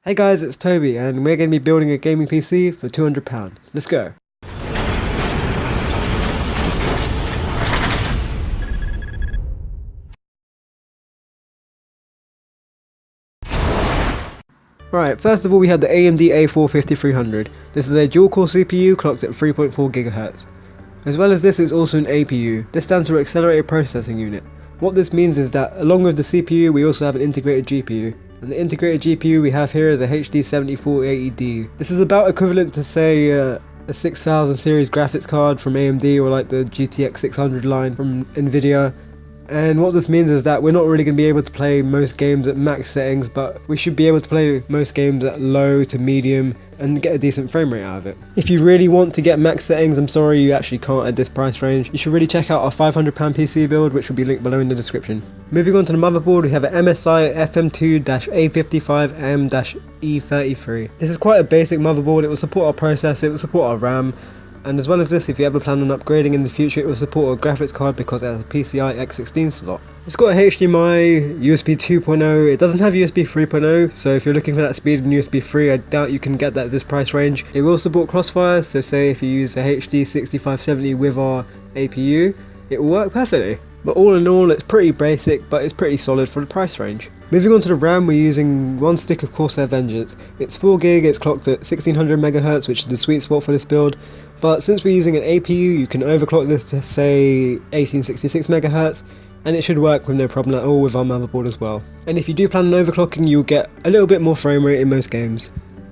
Hey guys, it's Toby and we're going to be building a gaming PC for £200. Let's go! Alright, first of all we have the AMD A4 5300. This is a dual-core CPU clocked at 3.4 GHz. As well as this, it's also an APU. This stands for Accelerated Processing Unit. What this means is that along with the CPU we also have an integrated GPU. And the integrated GPU we have here is a HD 7480D. This is about equivalent to say a 6000 series graphics card from AMD or like the GTX 600 line from Nvidia. And what this means is that we're not really going to be able to play most games at max settings, but we should be able to play most games at low to medium and get a decent frame rate out of it. If you really want to get max settings, I'm sorry you actually can't at this price range. You should really check out our £500 PC build, which will be linked below in the description. Moving on to the motherboard, we have an MSI FM2-A55M-E33. This is quite a basic motherboard. It will support our processor, it will support our RAM. And as well as this, if you ever plan on upgrading in the future, it will support a graphics card because it has a PCI X16 slot. It's got a HDMI, USB 2.0, it doesn't have USB 3.0, so if you're looking for that speed in USB 3, I doubt you can get that at this price range. It will support Crossfire, so say if you use a HD 6570 with our APU, it will work perfectly. But all in all, it's pretty basic, but it's pretty solid for the price range. Moving on to the RAM, we're using one stick of Corsair Vengeance. It's 4GB, it's clocked at 1600 MHz, which is the sweet spot for this build. But since we're using an APU, you can overclock this to say 1866 MHz, and it should work with no problem at all with our motherboard as well. And if you do plan on overclocking, you'll get a little bit more frame rate in most games.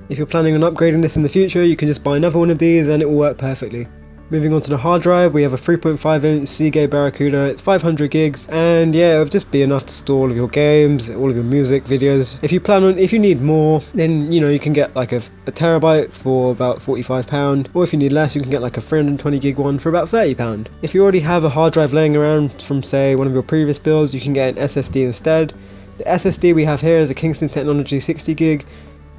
If you're planning on upgrading this in the future, you can just buy another one of these and it will work perfectly. Moving on to the hard drive, we have a 3.5-inch Seagate Barracuda. It's 500 gigs, and yeah, it'll just be enough to store all of your games, all of your music, videos. If you need more, then you can get like a terabyte for about £45, or if you need less, you can get like a 320 gig one for about £30. If you already have a hard drive laying around from say one of your previous builds, you can get an SSD instead. The SSD we have here is a Kingston Technology 60 gig.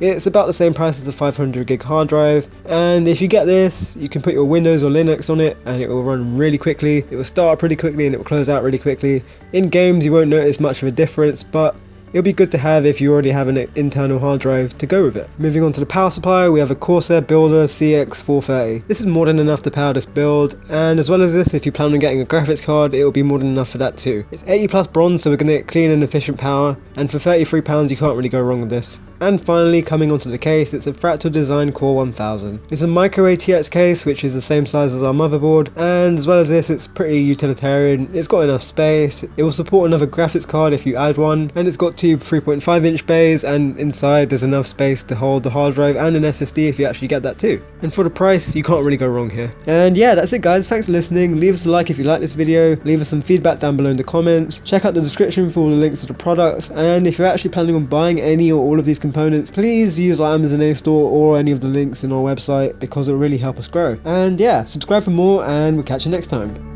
It's about the same price as a 500 gig hard drive, and if you get this, you can put your Windows or Linux on it and it will run really quickly. It will start pretty quickly and it will close out really quickly. In games you won't notice much of a difference, but it'll be good to have if you already have an internal hard drive to go with it. Moving on to the power supply, we have a Corsair Builder CX430. This is more than enough to power this build, and as well as this, if you plan on getting a graphics card, it will be more than enough for that too. It's 80 plus bronze, so we're going to get clean and efficient power, and for £33 you can't really go wrong with this. And finally, coming onto the case, it's a Fractal Design Core 1000. It's a micro ATX case, which is the same size as our motherboard, and as well as this, it's pretty utilitarian. It's got enough space, it will support another graphics card if you add one, and it's got two 3.5-inch bays, and inside there's enough space to hold the hard drive and an SSD if you actually get that too. And for the price, you can't really go wrong here. And yeah, that's it guys, thanks for listening. Leave us a like if you like this video, leave us some feedback down below in the comments, check out the description for all the links to the products, and if you're actually planning on buying any or all of these components, please use our Amazon A store or any of the links in our website because it will really help us grow. And yeah, subscribe for more and we'll catch you next time.